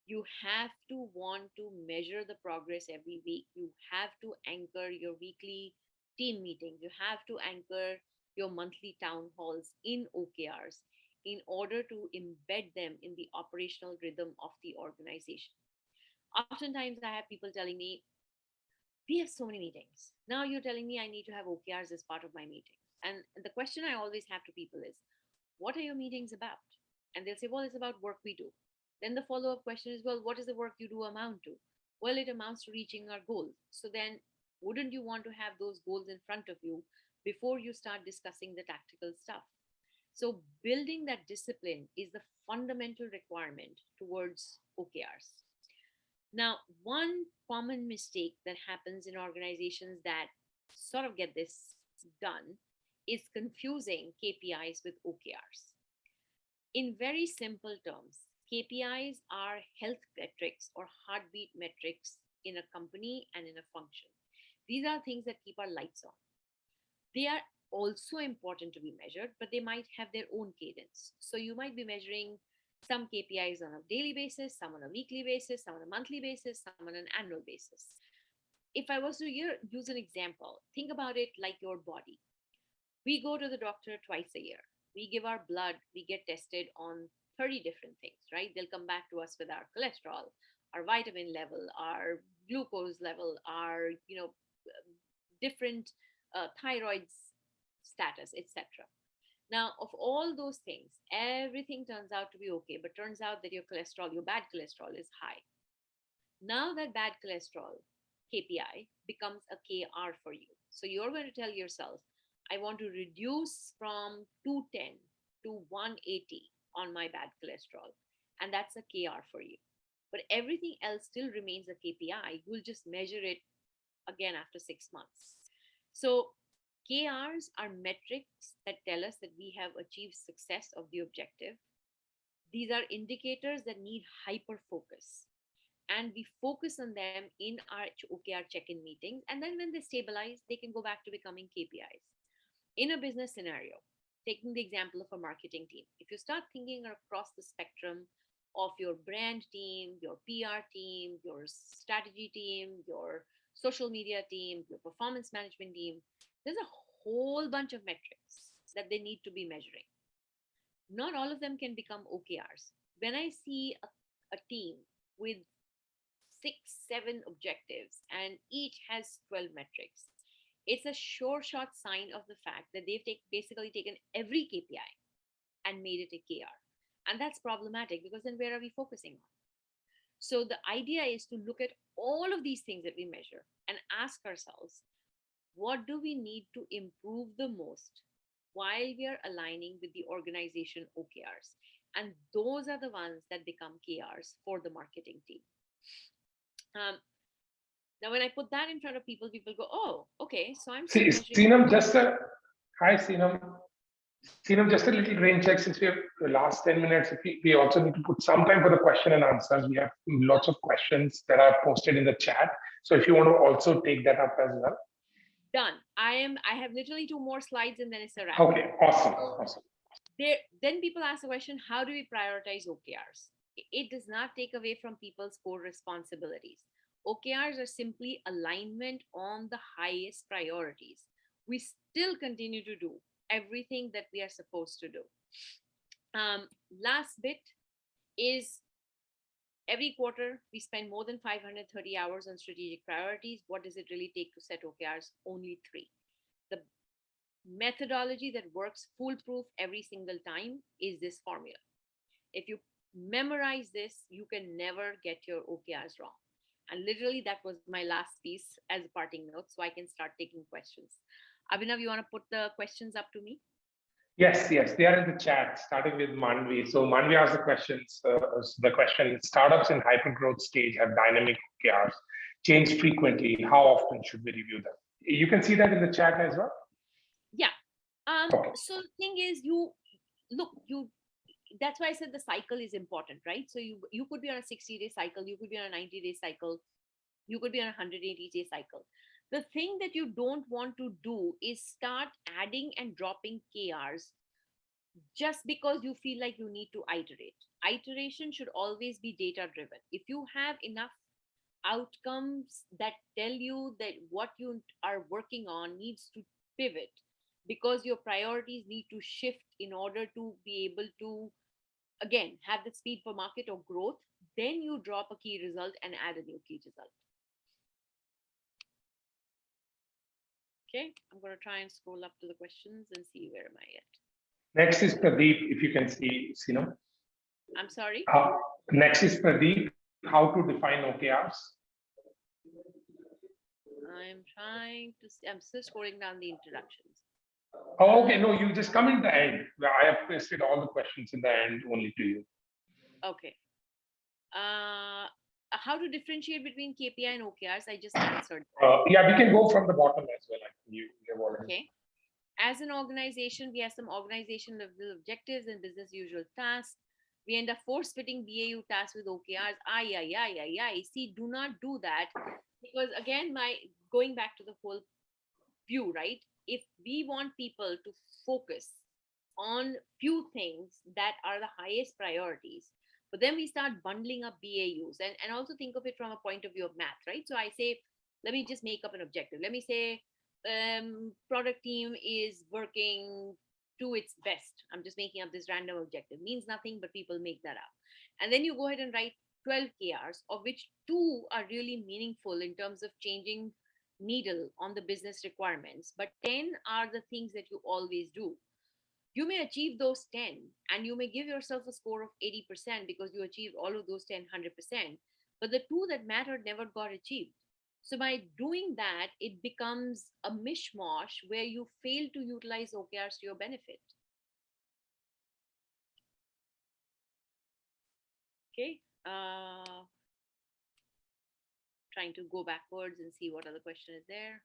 You have to want to measure the progress every week. You have to anchor your weekly team meetings. You have to anchor your monthly town halls in OKRs in order to embed them in the operational rhythm of the organization. Oftentimes, I have people telling me, we have so many meetings. Now you're telling me I need to have OKRs as part of my meeting. And the question I always have to people is, what are your meetings about? And they'll say, well, it's about work we do. Then the follow up question is, well, what does the work you do amount to? Well, it amounts to reaching our goals. So then, wouldn't you want to have those goals in front of you before you start discussing the tactical stuff? So, building that discipline is the fundamental requirement towards OKRs. Now, one common mistake that happens in organizations that sort of get this done is confusing KPIs with OKRs. In very simple terms, KPIs are health metrics or heartbeat metrics in a company and in a function. These are things that keep our lights on. They are also important to be measured, but they might have their own cadence. So you might be measuring some KPIs on a daily basis, some on a weekly basis, some on a monthly basis, some on an annual basis. If I was to use an example, think about it like your body. We go to the doctor twice a year. We give our blood, we get tested on 30 different things, right? They'll come back to us with our cholesterol, our vitamin level, our glucose level, our, different thyroid status, etc. Now, of all those things, everything turns out to be okay, but turns out that your cholesterol, your bad cholesterol is high. Now that bad cholesterol KPI becomes a KR for you. So you're going to tell yourself, I want to reduce from 210 to 180 on my bad cholesterol. And that's a KR for you. But everything else still remains a KPI. You'll just measure it again after 6 months. So KRs are metrics that tell us that we have achieved success of the objective. These are indicators that need hyper focus. And we focus on them in our OKR check-in meetings. And then when they stabilize, they can go back to becoming KPIs. In a business scenario, taking the example of a marketing team, if you start thinking across the spectrum of your brand team, your PR team, your strategy team, your social media team, your performance management team, there's a whole bunch of metrics that they need to be measuring. Not all of them can become OKRs. When I see a team with 6, 7 objectives and each has 12 metrics, it's a sure shot sign of the fact that they've basically taken every KPI and made it a KR. And that's problematic because then where are we focusing on? So the idea is to look at all of these things that we measure and ask ourselves, what do we need to improve the most while we are aligning with the organization OKRs? And those are the ones that become KRs for the marketing team. Now, when I put that in front of people, people go, "Oh, okay, so I'm still measuring." Sienam, hi, Sienam. Sienam, just a little rain check since we have the last 10 minutes. We also need to put some time for the question and answers. We have lots of questions that are posted in the chat. So if you want to also take that up as well. Done. I have literally 2 more slides and then it's a wrap. Okay, awesome. Then people ask the question, how do we prioritize OKRs? It does not take away from people's core responsibilities. OKRs are simply alignment on the highest priorities. We still continue to do everything that we are supposed to do. Last bit is every quarter we spend more than 530 hours on strategic priorities. What does it really take to set OKRs? Only 3. The methodology that works foolproof every single time is this formula. If you memorize this, you can never get your OKRs wrong. And literally, that was my last piece as a parting note, so I can start taking questions. Abhinav, you want to put the questions up to me? Yes, they are in the chat, starting with Manvi. So Manvi asked the questions. The question: startups in hypergrowth stage have dynamic OKRs, change frequently. How often should we review them? You can see that in the chat as well. Yeah. Okay. So the thing is, that's why I said the cycle is important, right? So you could be on a 60-day cycle, you could be on a 90-day cycle, you could be on a 180-day cycle. The thing that you don't want to do is start adding and dropping KRs just because you feel like you need to iterate. Iteration should always be data driven. If you have enough outcomes that tell you that what you are working on needs to pivot because your priorities need to shift in order to be able to, again, have the speed for market or growth, then you drop a key result and add a new key result. Okay, I'm going to try and scroll up to the questions and see where am I at. Next is Pradeep, if you can see, Sienam. I'm sorry? Next is Pradeep, how to define OKRs. I'm still scrolling down the introductions. Oh, okay, no, you just come in the end. I have pasted all the questions in the end only to you. Okay. How to differentiate between KPI and OKRs? I just answered. Yeah, we can go from the bottom as well. Okay. As an organization, we have some organization level objectives and business usual tasks. We end up force fitting BAU tasks with OKRs. See, do not do that, because again, going back to the whole view, right? If we want people to focus on few things that are the highest priorities, but then we start bundling up BAUs and also think of it from a point of view of math, right? So I say, let me just make up an objective. Let me say, product team is working to its best. I'm just making up this random objective. Means nothing, but people make that up. And then you go ahead and write 12 KRs, of which 2 are really meaningful in terms of changing needle on the business requirements, but 10 are the things that you always do. You may achieve those 10 and you may give yourself a score of 80% because you achieved all of those 10 100%, but the two that mattered never got achieved. So by doing that, it becomes a mishmash where you fail to utilize OKRs to your benefit. Okay. Trying to go backwards and see what other question is there.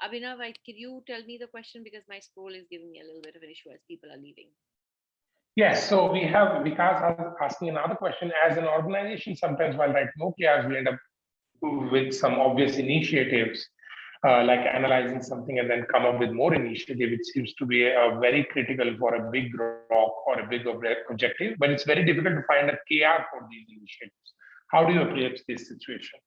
Abhinav, can you tell me the question, because my scroll is giving me a little bit of an issue as people are leaving. Yes, so we have Vikas asking another question. As an organization, sometimes while writing OKRs, we end up with some obvious initiatives, like analyzing something and then come up with more initiative. It seems to be very critical for a big rock or a big objective, but it's very difficult to find a KR for these initiatives. How do you approach this situation?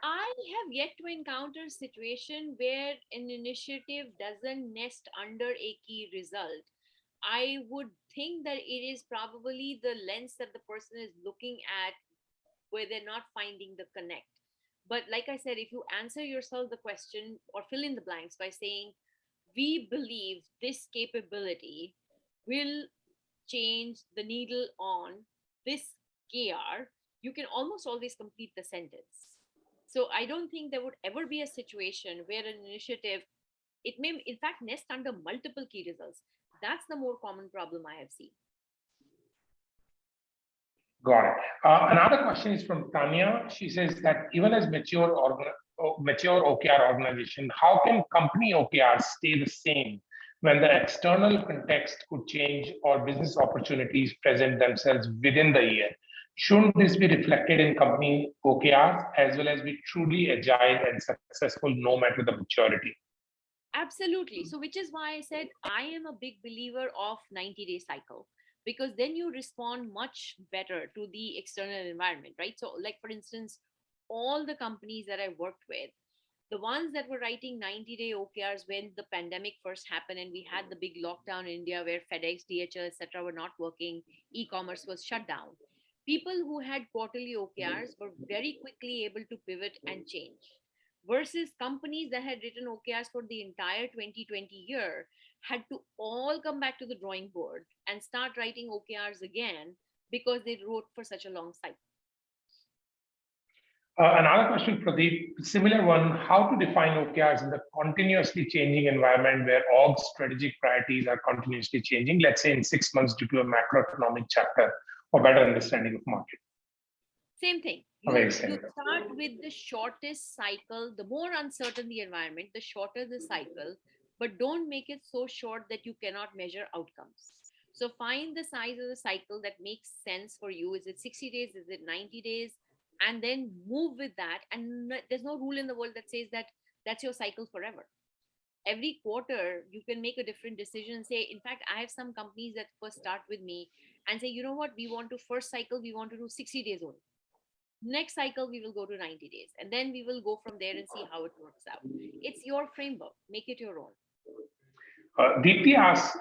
I have yet to encounter a situation where an initiative doesn't nest under a key result. I would think that it is probably the lens that the person is looking at where they're not finding the connect. But like I said, if you answer yourself the question or fill in the blanks by saying, we believe this capability will change the needle on this KR, you can almost always complete the sentence. So I don't think there would ever be a situation where an initiative, it may in fact nest under multiple key results. That's the more common problem I have seen. Got it. Another question is from Tanya. She says that even as mature OKR organization, how can company OKRs stay the same when the external context could change or business opportunities present themselves within the year? Shouldn't this be reflected in company OKRs as well as be truly agile and successful no matter the maturity? Absolutely. So, which is why I said I am a big believer of 90-day cycle, because then you respond much better to the external environment, right? So, like for instance, all the companies that I worked with, the ones that were writing 90-day OKRs when the pandemic first happened and we had the big lockdown in India where FedEx, DHL, etc. were not working, e-commerce was shut down. People who had quarterly OKRs were very quickly able to pivot and change, versus companies that had written OKRs for the entire 2020 year had to all come back to the drawing board and start writing OKRs again because they wrote for such a long cycle. Another question, Pradeep, similar one, how to define OKRs in the continuously changing environment where org strategic priorities are continuously changing, let's say in 6 months due to a macroeconomic chapter or better understanding of market? Same thing. You start with the shortest cycle. The more uncertain the environment, the shorter the cycle, but don't make it so short that you cannot measure outcomes. So find the size of the cycle that makes sense for you. Is it 60 days? Is it 90 days? And then move with that. And there's no rule in the world that says that that's your cycle forever. Every quarter, you can make a different decision and say, in fact, I have some companies that first start with me and say, you know what, we want to first cycle, we want to do 60 days only. Next cycle, we will go to 90 days. And then we will go from there and see how it works out. It's your framework. Make it your own. Deepti asks,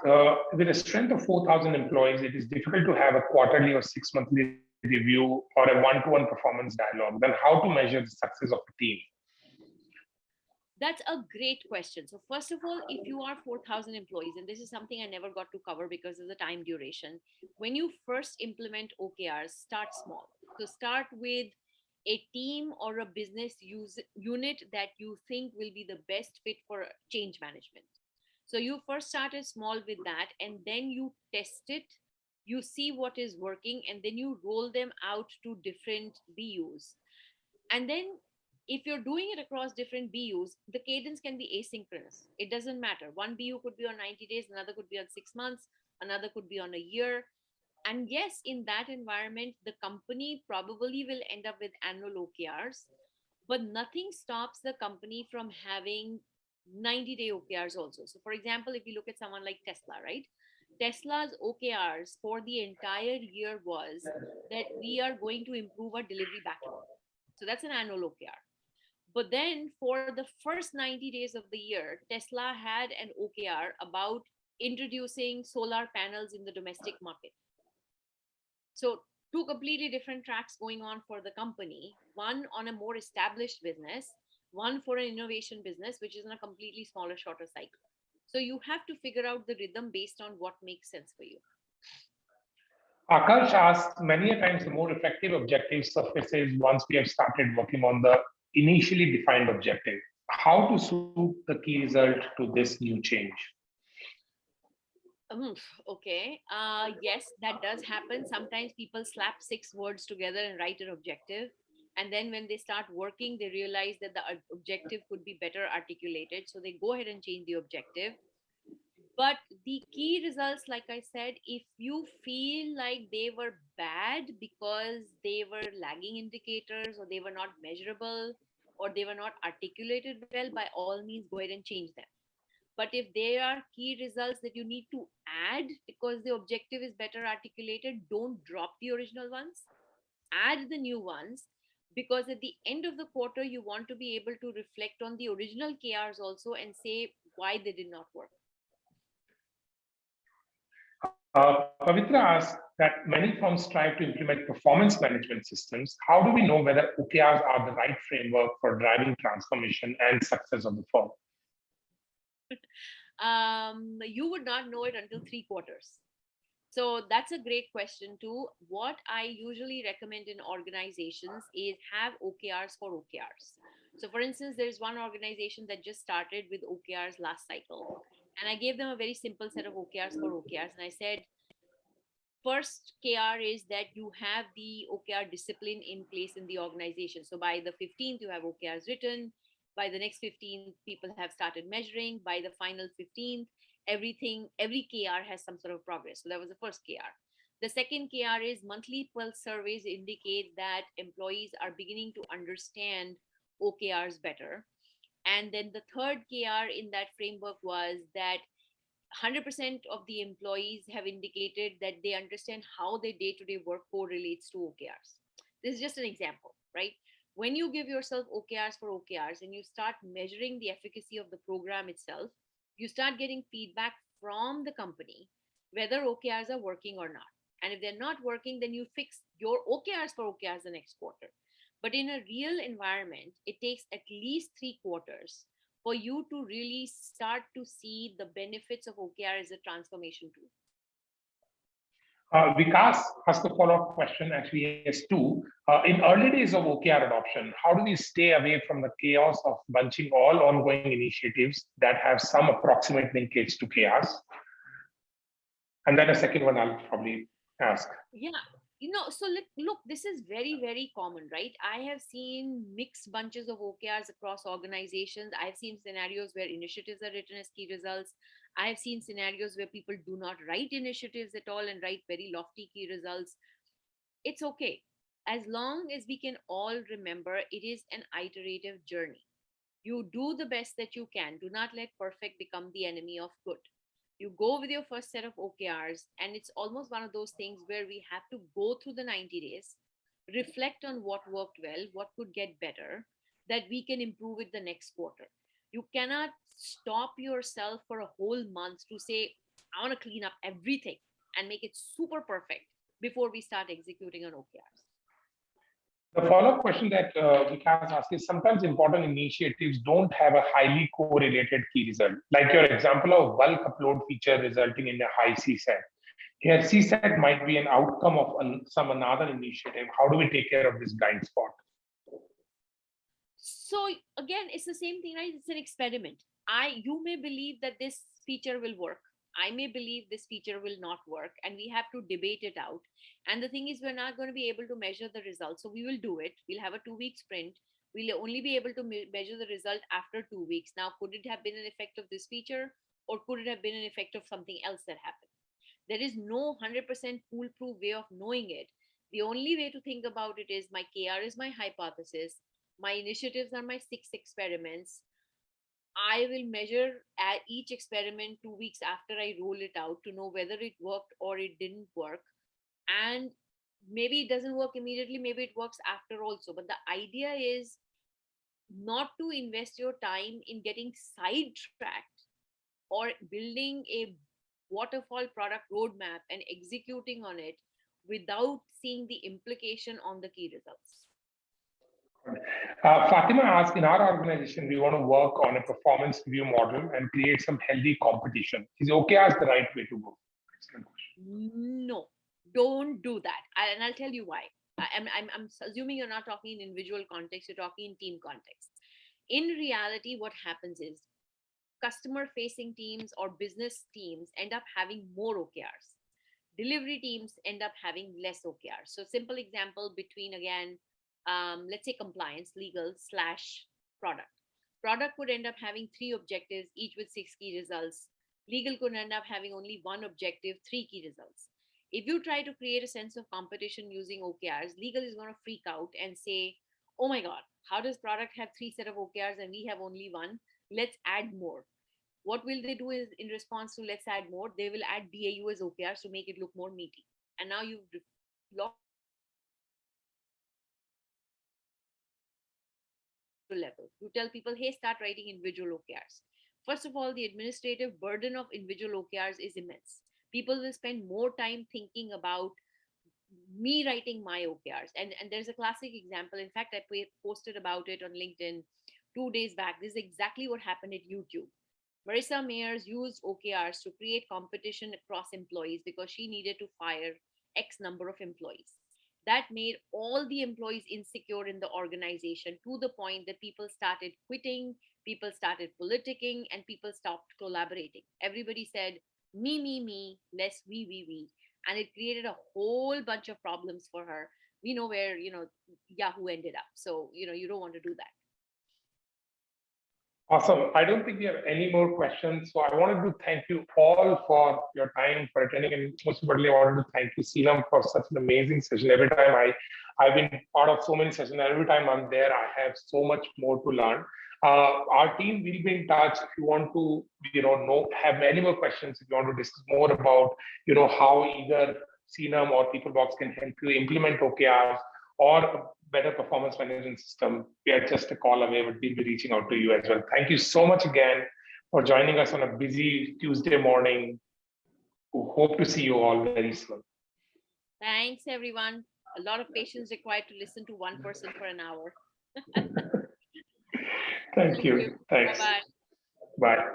with a strength of 4,000 employees, it is difficult to have a quarterly or 6 monthly review or a one-to-one performance dialogue. Then how to measure the success of the team? That's a great question. So first of all, if you are 4,000 employees, and this is something I never got to cover because of the time duration, when you first implement OKRs, start small. So start with a team or a business unit that you think will be the best fit for change management. So you first started small with that, and then you test it, you see what is working, and then you roll them out to different BUs. And then if you're doing it across different BUs, the cadence can be asynchronous. It doesn't matter. One BU could be on 90 days, another could be on 6 months, another could be on a year. And yes, in that environment, the company probably will end up with annual OKRs, but nothing stops the company from having 90-day OKRs also. So for example, if you look at someone like Tesla, right? Tesla's OKRs for the entire year was that we are going to improve our delivery backlog. So that's an annual OKR. But then for the first 90 days of the year, Tesla had an OKR about introducing solar panels in the domestic market. So two completely different tracks going on for the company, one on a more established business one for an innovation business, which is in a completely smaller, shorter cycle. So you have to figure out the rhythm based on what makes sense for you. Akash asks, many a times the more effective objective surfaces once we have started working on the initially defined objective. How to suit the key result to this new change? Okay. Yes, that does happen. Sometimes people slap 6 words together and write an objective. And then when they start working, they realize that the objective could be better articulated. So they go ahead and change the objective. But the key results, like I said, if you feel like they were bad because they were lagging indicators or they were not measurable or they were not articulated well, by all means, go ahead and change them. But if there are key results that you need to add because the objective is better articulated, don't drop the original ones, add the new ones, because at the end of the quarter, you want to be able to reflect on the original KRs also and say why they did not work. Pavitra asks that many firms strive to implement performance management systems. How do we know whether OKRs are the right framework for driving transformation and success of the firm? You would not know it until 3 quarters. So that's a great question too. What I usually recommend in organizations is have OKRs for OKRs. So for instance, there's one organization that just started with OKRs last cycle. And I gave them a very simple set of OKRs for OKRs. And I said, first KR is that you have the OKR discipline in place in the organization. So by the 15th, you have OKRs written. By the next 15th, people have started measuring. By the final 15th, every KR has some sort of progress. So that was the first KR. The second KR is monthly pulse surveys indicate that employees are beginning to understand OKRs better. And then the third KR in that framework was that 100% of the employees have indicated that they understand how their day-to-day work correlates to OKRs. This is just an example, right? When you give yourself OKRs for OKRs and you start measuring the efficacy of the program itself, you start getting feedback from the company whether OKRs are working or not. And if they're not working, then you fix your OKRs for OKRs the next quarter. But in a real environment, it takes at least 3 quarters for you to really start to see the benefits of OKR as a transformation tool. Vikas asked a follow-up question, actually, as two. In early days of OKR adoption, how do we stay away from the chaos of bunching all ongoing initiatives that have some approximate linkage to KRs? And then a second one I'll probably ask. Yeah, so look, this is very, very common, right? I have seen mixed bunches of OKRs across organizations. I've seen scenarios where initiatives are written as key results. I've seen scenarios where people do not write initiatives at all and write very lofty key results. It's okay. As long as we can all remember, it is an iterative journey. You do the best that you can. Do not let perfect become the enemy of good. You go with your first set of OKRs, and it's almost one of those things where we have to go through the 90 days, reflect on what worked well, what could get better, that we can improve it the next quarter. You cannot stop yourself for a whole month to say, I want to clean up everything and make it super perfect before we start executing on OKRs. The follow-up question that Vikas asked is, sometimes important initiatives don't have a highly correlated key result, like your example of bulk upload feature resulting in a high CSAT. Here, CSAT might be an outcome of some another initiative. How do we take care of this blind spot? So again, it's the same thing, right? It's an experiment. You may believe that this feature will work. I may believe this feature will not work, and we have to debate it out. And the thing is, we're not going to be able to measure the results. So we will do it. We'll have a 2 week sprint. We'll only be able to measure the result after 2 weeks. Now, could it have been an effect of this feature, or could it have been an effect of something else that happened? There is no 100% foolproof way of knowing it. The only way to think about it is my KR is my hypothesis. My initiatives are my 6 experiments. I will measure at each experiment 2 weeks after I roll it out to know whether it worked or it didn't work. And maybe it doesn't work immediately, maybe it works after also. But the idea is not to invest your time in getting sidetracked or building a waterfall product roadmap and executing on it without seeing the implication on the key results. Fatima asked, in our organization, we want to work on a performance review model and create some healthy competition. Is OKRs the right way to go? Excellent question. No, don't do that. And I'll tell you why. I'm assuming you're not talking in individual context, you're talking in team context. In reality, what happens is customer facing teams or business teams end up having more OKRs. Delivery teams end up having less OKRs. So, simple example between, again, let's say compliance, legal slash product. Product would end up having three objectives, each with six key results. Legal could end up having only one objective, three key results. If you try to create a sense of competition using OKRs, legal is going to freak out and say, oh my God, how does product have three set of OKRs and we have only one? Let's add more. What will they do is, in response to let's add more, they will add DAU as OKRs to make it look more meaty. And now you've lost level. You tell people, hey, start writing individual OKRs. First of all, the administrative burden of individual OKRs is immense. People will spend more time thinking about me writing my OKRs. And there's a classic example. In fact, I posted about it on LinkedIn 2 days back. This is exactly what happened at YouTube. Marissa Mayers used OKRs to create competition across employees because she needed to fire X number of employees. That made all the employees insecure in the organization, to the point that people started quitting, people started politicking, and people stopped collaborating. Everybody said, me, less we. And it created a whole bunch of problems for her. We know where, Yahoo ended up. So, you don't want to do that. Awesome. I don't think we have any more questions. So I wanted to thank you all for your time, for attending. And most importantly, I wanted to thank you, Sienam, for such an amazing session. Every time I've been part of so many sessions, every time I'm there, I have so much more to learn. Our team will be in touch if you want to, have any more questions, if you want to discuss more about, how either Sienam or PeopleBox can help you implement OKRs or better performance management system. We are just a call away, but we'll be reaching out to you as well. Thank you so much again for joining us on a busy Tuesday morning. We hope to see you all very soon. Thanks, everyone. A lot of patience required to listen to one person for an hour. Thank you. Thanks. Bye-bye. Bye.